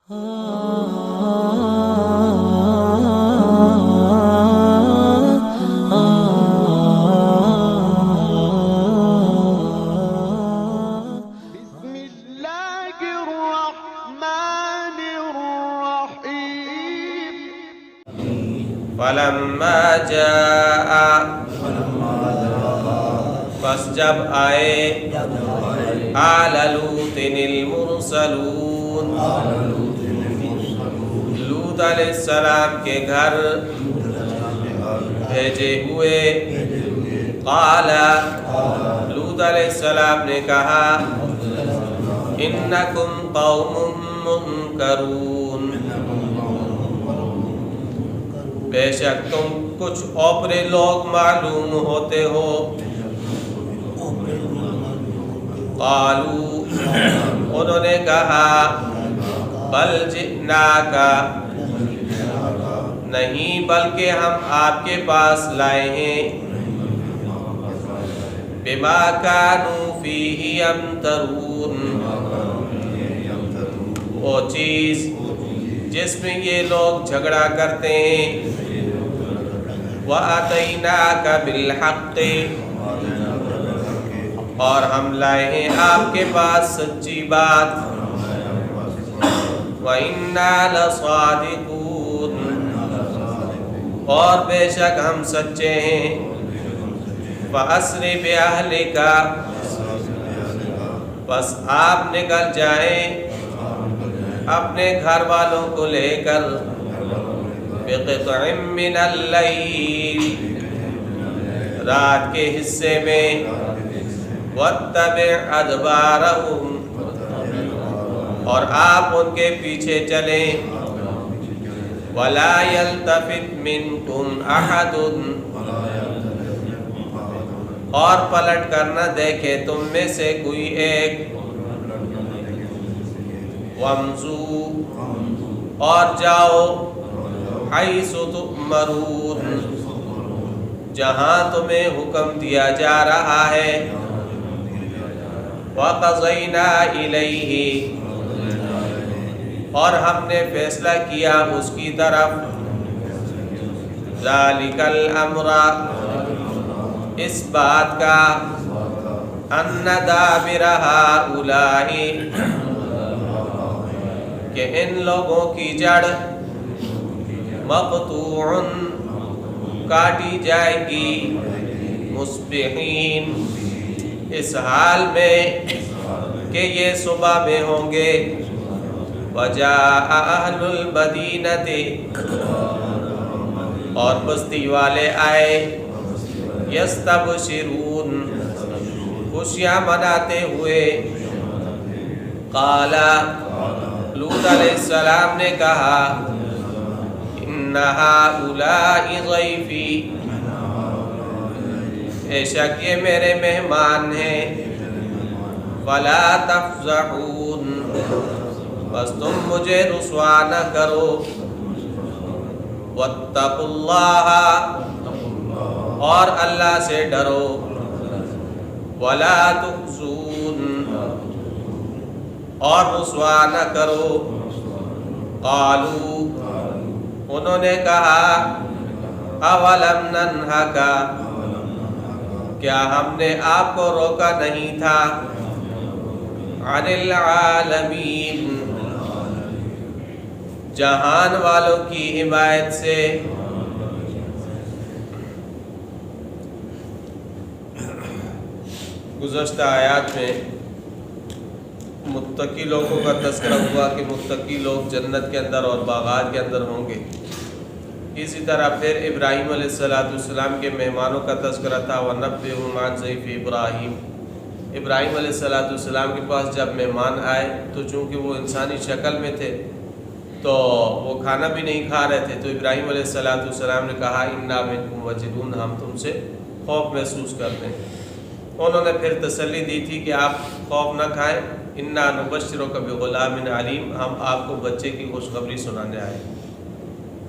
فلما جاء بس جب آئے آل لوط المرسلون لوط علیہ السلام کے گھر بھیجے ہوئے، قال لوط علیہ السلام نے کہا انکم قوم منکرون، بے شک تم کچھ اوپرے لوگ معلوم ہوتے ہو۔ قالوا انہوں نے کہا بل جئناک، نہیں بلکہ ہم آپ کے پاس لائے ہیں، بما كانوا فیہ یمترون، وہ چیز جس میں یہ لوگ جھگڑا کرتے ہیں، وَأَتَيْنَاكَ بِالْحَقِّ، اور ہم لائے ہیں آپ کے پاس سچی بات، وَإِنَّا لَصَادِقُونَ، اور بے شک ہم سچے ہیں۔ فَأَسْرِ بِأَهْلِكَ، بس آپ نکل جائیں اپنے گھر والوں کو لے کر، بِقِطْعٍ مِّنَ اللَّيْلِ، رات کے حصے میں، وَاتَّبِعْ أَدْبَارَهُمْ، اور آپ ان کے پیچھے چلیں، وَلَا يَلْتَفِتْ مِنْكُمْ أَحَدٌ، اور پلٹ کر نہ دیکھے تم میں سے کوئی ایک، وَامْضُوا، اور جاؤ، حَيْثُ تُؤْمَرُونَ، جہاں تمہیں حکم دیا جا رہا ہے، وَقَضَيْنَا إِلَيْهِ، اور ہم نے فیصلہ کیا اس کی طرف، ذَلِكَ الْأَمْرَ، اس بات کا، أَنَّ دَابِرَ هَؤُلَاءِ، کہ ان لوگوں کی جڑ، مقطوع، کاٹی جائے گی، مصبحین، اس حال میں کہ یہ صبح میں ہوں گے، وجاء اہل المدینہ، اور بستی والے آئے، یستبشرون، خوشیاں مناتے ہوئے، قال لوط علیہ السلام نے کہا ان ہؤلاء ضیفی، بے شک یہ میرے مہمان ہیں، فلا تفضحون، بس تم مجھے رسوا نہ کرو، واتقوا اللہ، اور اللہ سے ڈرو، ولا تخزون، اور رسوا نہ کرو۔ قالوا، انہوں نے کہا اولم ننہک، کیا ہم نے آپ کو روکا نہیں تھا، عن العالمین، جہان والوں کی حمایت سے۔ گزشتہ آیات میں متقی لوگوں کا تذکرہ ہوا کہ متقی لوگ جنت کے اندر اور باغات کے اندر ہوں گے۔ اسی طرح پھر ابراہیم علیہ السلام کے مہمانوں کا تذکرہ تھا، وَنَبِّئْهُمْ عَنْ ضَيْفِ إِبْرَاهِيمَ۔ ابراہیم علیہ السلام کے پاس جب مہمان آئے تو چونکہ وہ انسانی شکل میں تھے تو وہ کھانا بھی نہیں کھا رہے تھے، تو ابراہیم علیہ السلام نے کہا اِنَّا مِنْكُمْ وَجِلُونَ، ہم تم سے خوف محسوس کرتے ہیں۔ انہوں نے پھر تسلی دی تھی کہ آپ خوف نہ کھائیں، اِنَّا نُبَشِّرُكَ بِغُلَامٍ عَلِيمٍ، ہم آپ کو بچے کی خوشخبری سنانے آئے۔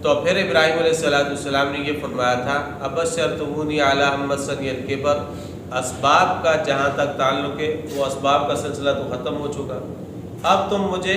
تو پھر ابراہیم علیہ السلام نے یہ فرمایا تھا، ابشرتمونی علی ان مسنی الکبر، اسباب کا جہاں تک تعلق ہے وہ اسباب کا سلسلہ تو ختم ہو چکا، اب تم مجھے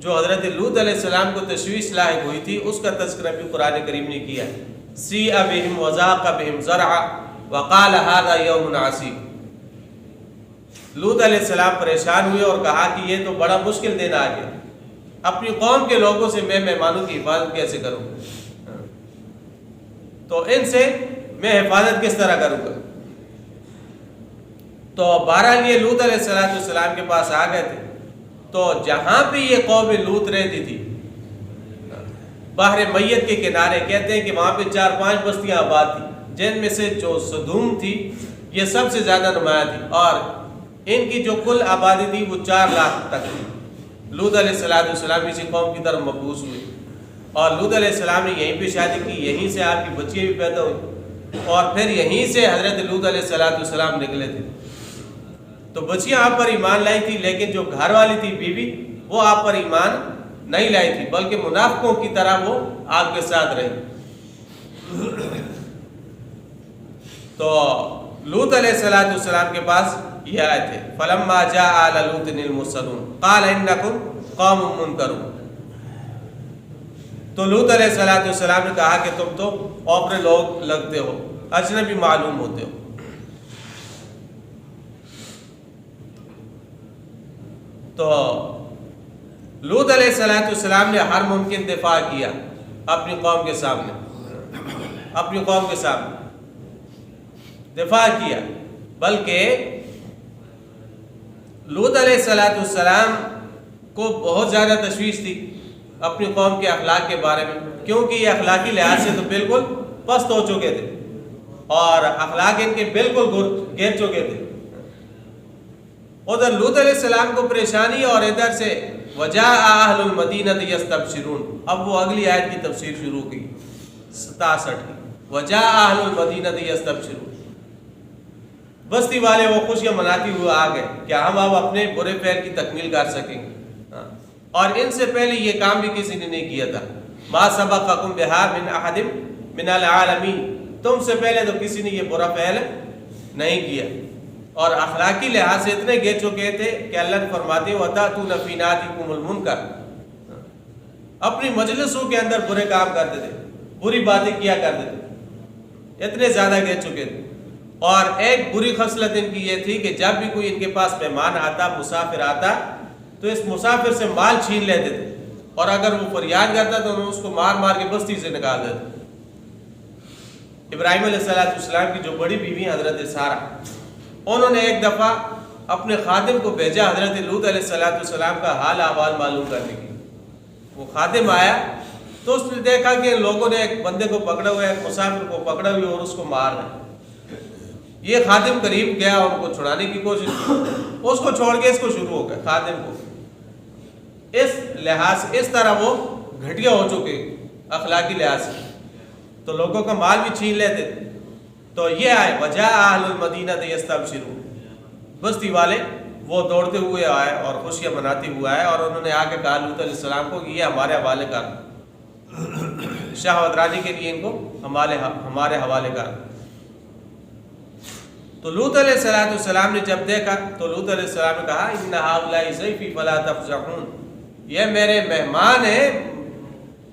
جو حضرت لوط علیہ السلام کو تشویش لاحق ہوئی تھی اس کا تذکرہ بھی قرآن کریم نے کیا ہے. سیء بہم وضاق بہم ذرعا وقال هذا یوم عصیب. لوط علیہ السلام پریشان ہوئے اور کہا کہ یہ تو بڑا مشکل دن آ گیا, اپنی قوم کے لوگوں سے میں مہمانوں کی حفاظت کیسے کروں, تو ان سے میں حفاظت کس طرح کروں گا. تو بہرحال یہ لوط علیہ السلام کے پاس آ گئے تھے. تو جہاں پہ یہ قوم لوط رہتی تھی بحر میت کے کنارے, کہتے ہیں کہ وہاں پہ 4-5 بستیاں آباد تھی, جن میں سے جو صدوم تھی یہ سب سے زیادہ نمایاں تھی, اور ان کی جو کل آبادی تھی وہ 4 لاکھ تک تھی. لوط علیہ السلام اسی قوم کی طرف مبعوث ہوئے, اور لوط علیہ السلام نے یہیں پہ شادی کی, یہیں سے آپ کی بچیاں بھی پیدا ہوئی, اور پھر یہیں سے حضرت لوط علیہ السلام نکلے تھے. تو بچیاں آپ پر ایمان لائی تھی, لیکن جو گھر والی تھی بیوی وہ آپ پر ایمان نہیں لائی تھی, بلکہ منافقوں کی طرح وہ آپ کے ساتھ رہی. تو لوط علیہ السلام کے پاس یہ آئے تھے, فلما جاء آل لوط المرسلون قال انکم قوم منکرون. تو لوط علیہ السلام نے کہا کہ تم تو اوپرے لوگ لگتے ہو, اجنبی معلوم ہوتے ہو. تو لوط علیہ السلام نے ہر ممکن دفاع کیا اپنی قوم کے سامنے, اپنی قوم کے سامنے دفاع کیا, بلکہ لوط علیہ السلام کو بہت زیادہ تشویش تھی اپنی قوم کے اخلاق کے بارے میں, کیونکہ یہ اخلاقی لحاظ سے تو بالکل پست ہو چکے تھے اور اخلاق ان کے بالکل گر چکے تھے. ادھر لوط علیہ السلام کو پریشانی, اور ادھر سے وجاء اہل المدینہ یستبشرون. اب وہ اگلی آیت کی تفسیر شروع کی 67 کی, وجاء اہل المدینہ یستبشرون. بستی والے وہ خوشیاں مناتی ہوئے آ گئے کہ ہم اب اپنے برے فعل کی تکمیل کر سکیں گے, اور ان سے پہلے یہ کام بھی کسی نے نہیں کیا تھا. ما سبقکم بہا من احد من العالمین, تم سے پہلے تو کسی نے یہ برا فعل نہیں کیا, اور اخلاقی لحاظ سے اتنے گر چکے تھے کہ اللہ نے فرماتے ہیں وَتَأْتُونَ فِي نَادِكُمُ الْمُنْكَرَ. اپنی مجلسوں کے اندر برے کام کرتے تھے, بری باتیں کیا کرتے تھے, اتنے زیادہ گر چکے تھے. اور ایک بری خصلت ان کی یہ تھی کہ جب بھی کوئی ان کے پاس مہمان آتا, مسافر آتا, تو اس مسافر سے مال چھین لیتے تھے, اور اگر وہ فریاد کرتا تو انہوں اس کو مار مار کے بستی سے نکال دیتے. ابراہیم علیہ السلام کی جو بڑی بیوی حضرت سارہ, انہوں نے ایک دفعہ اپنے خادم کو بھیجا حضرت لوط علیہ السلام کا حال احوال معلوم کرنے کی. وہ خادم آیا تو اس نے دیکھا کہ لوگوں نے ایک بندے کو پکڑا ہوا ہے, ایک مسافر کو پکڑا ہوئے اور اس کو مار رہے ہیں. یہ خادم قریب گیا, ان کو چھڑانے کی کوشش کی, اس کو چھوڑ کے اس کو شروع ہو گیا خادم کو. اس لحاظ سے اس طرح وہ گھٹیا ہو چکے اخلاقی لحاظ سے, تو لوگوں کا مال بھی چھین لیتے تھے. تو یہ آئے وجاء اہل المدینہ یستبشرون, بستی والے وہ دوڑتے ہوئے آئے اور خوشیاں مناتے ہوئے آئے, اور انہوں نے آ کے کہا لوط علیہ السلام کو کہ یہ ہمارے حوالے کر, شہوت رانی کے لیے ان کو ہمارے حوالے کر. تو لوط علیہ السلام نے جب دیکھا تو لوط علیہ السلام نے کہا ان هؤلاء ضیفی فلا تفضحون, یہ میرے مہمان ہیں,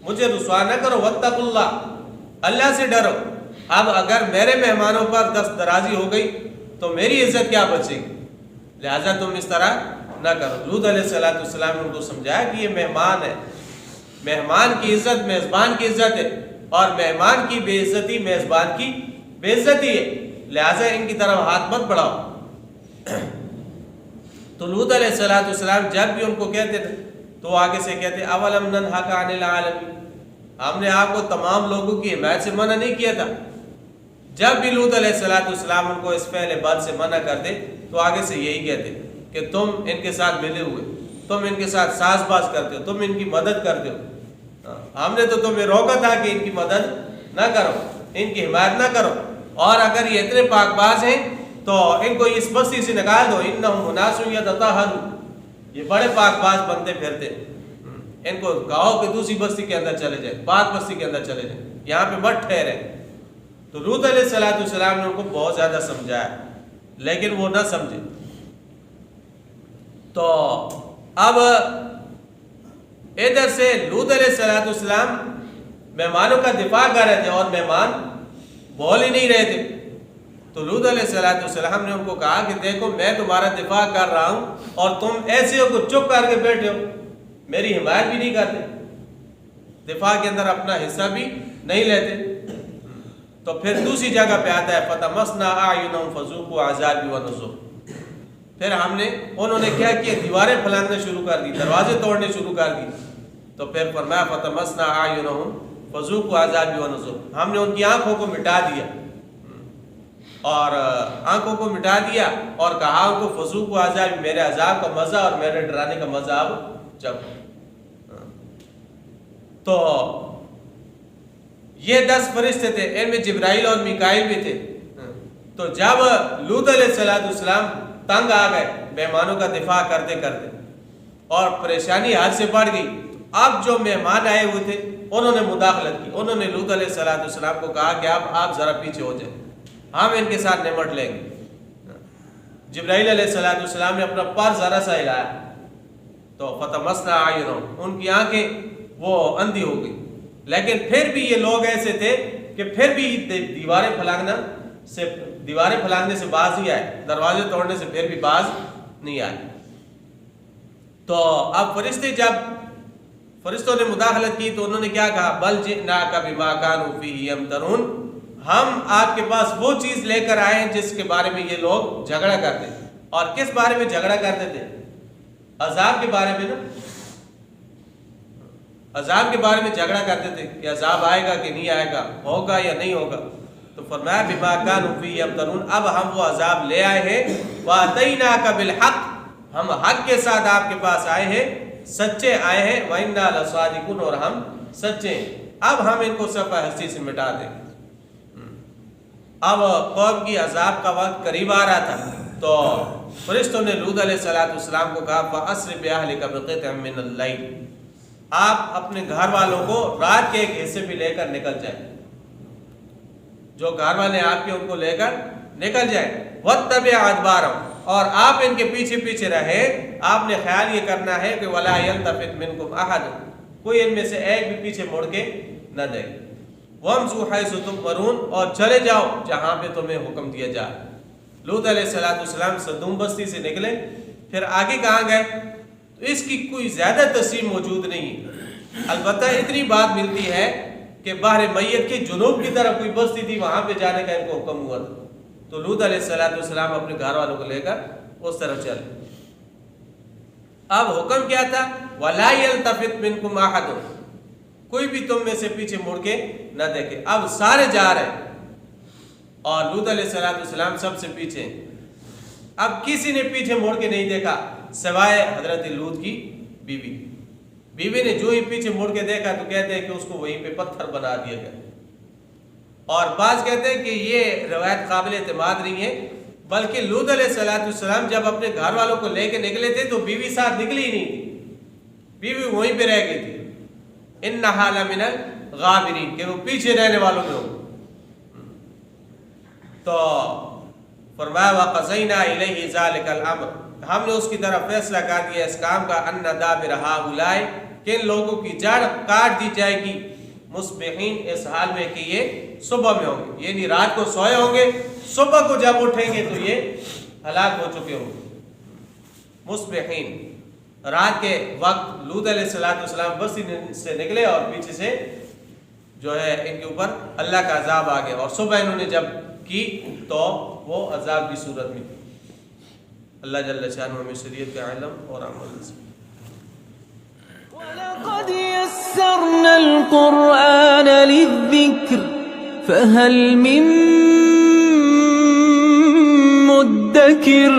مجھے رسوا نہ کرو, واتقوا اللہ, اللہ سے ڈرو. اب اگر میرے مہمانوں پر دست درازی ہو گئی تو میری عزت کیا بچے گی, لہذا تم اس طرح نہ کرو. لوط علیہ السلام نے ان کو سمجھایا کہ یہ مہمان ہے, مہمان کی عزت میزبان کی عزت ہے, اور مہمان کی بے عزتی میزبان کی بے عزتی ہے, لہذا ان کی طرف ہاتھ مت بڑھاؤ. تو لوط علیہ السلام جب بھی ان کو کہتے تھے تو آگے سے کہتے اولم ننہک عن العالمین, ہم نے آپ کو تمام لوگوں کی حمایت سے منع نہیں کیا تھا. جب بھی لوط علیہ السلام ان کو اس فعل بد سے منع کرتے تو آگے سے یہی کہتے کہ تم ان کے ساتھ ملے ہوئے, تم ان کے ساتھ ساز باز کرتے ہو, تم ان کی مدد کرتے ہو. ہم نے تو تمہیں روکا تھا کہ ان کی مدد نہ کرو, ان کی حمایت نہ کرو, اور اگر یہ اتنے پاک باز ہیں تو ان کو اس بستی سے نکال دو. انہم اناس یتطہرون, یہ بڑے پاک باز بنتے پھرتے, ان کو کہو کہ دوسری بستی کے اندر چلے جائیں, پاک بستی کے اندر چلے جائیں, یہاں پہ مت ٹھہرے. تو لوط علیہ السلام نے ان کو بہت زیادہ سمجھایا, لیکن وہ نہ سمجھے. تو اب ادھر سے لوط علیہ السلام مہمانوں کا دفاع کر رہے تھے اور مہمان بول ہی نہیں رہے تھے. تو لوط علیہ السلام نے ان کو کہا کہ دیکھو میں تمہارا دفاع کر رہا ہوں اور تم ایسے ہو کہ چپ کر کے بیٹھے ہو, میری حمایت بھی نہیں کرتے, دفاع کے اندر اپنا حصہ بھی نہیں لیتے. تو پھر دوسری جگہ پہ آتا ہے فَتَمَسْنَا أَعْيُنَهُمْ فَذُوقُوا عَذَابِي وَنُذُرِ. پھر انہوں نے کیا کیا, دیواریں پھلانگنا شروع کر دی, دروازے توڑنے شروع کر دی. تو پھر فرمایا فَتَمَسْنَا أَعْيُنَهُمْ فَذُوقُوا عَذَابِي وَنُذُرِ. ہم نے ان کی آنکھوں کو مٹا دیا اور آنکھوں کو مٹا دیا اور کہا ان کو فَذُوقُوا عَذَابِي, میرے عذاب کا مزہ اور میرے ڈرانے کا مزہ اب جب. تو یہ 10 فرشتے تھے, ان میں جبرائیل اور میکائیل بھی تھے. تو جب لوط علیہ السلام تنگ آ گئے مہمانوں کا دفاع کرتے کرتے اور پریشانی حد سے بڑھ گئی, اب جو مہمان آئے ہوئے تھے انہوں نے مداخلت کی. انہوں نے لوط علیہ السلام کو کہا کہ آپ ذرا پیچھے ہو جائیں, ہم ان کے ساتھ نمٹ لیں گے. جبرائیل علیہ السلام نے اپنا پر ذرا سا ہلایا تو فَتَمَسْنَا أَعْيُنَهُمْ, ان کی آنکھیں وہ اندھی ہو گئی. لیکن پھر بھی یہ لوگ ایسے تھے کہ پھر بھی دیواریں پھلانگنے سے باز نہیں آئے, دروازے توڑنے سے پھر بھی باز نہیں آئے. تو اب فرشتوں نے مداخلت کی تو انہوں نے کیا کہا, بل جئناک بما كانوا فيه يمترون, ہم آپ کے پاس وہ چیز لے کر آئے ہیں جس کے بارے میں یہ لوگ جھگڑا کرتے تھے. اور کس بارے میں جھگڑا کرتے تھے؟ عذاب کے بارے میں نا, عذاب کے بارے میں جھگڑا کرتے تھے کہ عذاب آئے گا کہ نہیں آئے گا, ہوگا یا نہیں ہوگا. تو فرمایا بما كانوا فيه يمترون, اب ہم وہ عذاب لے آئے ہیں. وَأَتَيْنَاكَ بِالْحَقِّ, ہم حق کے ساتھ آپ کے پاس آئے ہیں, سچے آئے ہیں. وَإِنَّا لَصَادِقُونَ, اور ہم سچے ہیں. اب ہم ان کو صفحہ ہستی سے مٹا دیں گے. اب قوم کی عذاب کا وقت قریب آ رہا تھا تو فرشتوں نے لوط علیہ السلام کو کہا فَأَسْرِ بِأَهْلِكَ بِقِطْعٍ مِّنَ اللَّيْلِ, آپ اپنے گھر والوں کو رات کے ایک حصے بھی لے کر نکل جائیں, جو گھر والے آپ کے ان کو لے کر نکل جائیں. وَاتَّبِعْ أَدْبَارَهُمْ, اور آپ ان کے پیچھے پیچھے رہیں. آپ نے خیال یہ کرنا ہے کہ وَلَا يَلْتَفِتْ مِنْكُمْ أَحَدٌ, کوئی ان میں سے ایک بھی پیچھے مڑ کے نہ دے. وَامْضُوا حَيْثُ تُؤْمَرُونَ, اور چلے جاؤ جہاں پہ تمہیں حکم دیا جائے. لوط علیہ السلام صدوم بستی سے نکلے, پھر آگے کہاں گئے تو اس کی کوئی زیادہ تفصیل موجود نہیں ہے. البتہ اتنی بات ملتی ہے کہ بحر میت کے جنوب کی طرف کوئی بستی تھی, وہاں پہ جانے کا ان کو حکم ہوا تھا. تو لوط علیہ السلام اپنے گھر والوں کو لے کر اس طرف چلے. اب حکم کیا تھا, وَلَا يَلْتَفِتْ مِنْكُمْ أَحَدٌ, کوئی بھی تم میں سے پیچھے مڑ کے نہ دیکھے. اب سارے جا رہے اور لوط علیہ السلام سب سے پیچھے. اب کسی نے پیچھے مڑ کے نہیں دیکھا سوائے حضرت لوط کی بیوی نے جو ہی پیچھے مڑ کے دیکھا تو کہتے ہیں کہ اس کو وہیں پہ پتھر بنا دیا گیا. اور بعض کہتے ہیں کہ یہ روایت قابل اعتماد نہیں ہے, بلکہ لوط علیہ السلام جب اپنے گھر والوں کو لے کے نکلے تھے تو بیوی ساتھ نکلی ہی نہیں تھی, بیوی وہیں پہ رہ گئی تھی. اِنَّهَا لَمِنَ الْغَابِرِينَ, کہ وہ پیچھے رہنے والوں میں ہوں. تو فرمایا وَقَضَيْنَا إِلَيْهِ ذَلِكَ الْأَمْرِ, ہم نے اس کی طرف فیصلہ کر دیا اس کام کا, أَنَّ دَابِرَ هَؤُلَاءِ, کہ ان لوگوں کی جڑ کاٹ دی جائے گی, مُصْبِحِينَ, اس حال میں کہ یہ صبح میں ہوں گے, یعنی رات کو سوئے ہوں گے, صبح کو جب اٹھیں گے تو یہ ہلاک ہو چکے ہوں گے. مُصْبِحِينَ, رات کے وقت لوط علیہ السلام بستی سے نکلے اور پیچھے سے جو ہے ان کے اوپر اللہ کا عذاب آ گیا, اور صبح انہوں نے جب کی تو وہ عذاب کی صورت میں تھی. اللہ جل شانہ ہمیں شریعت کا علم اور عمل نصیب. وَلَقَدْ يَسَّرْنَا الْقُرْآنَ لِلذِّكْرِ فَهَلْ مِن مُّدَّكِرٍ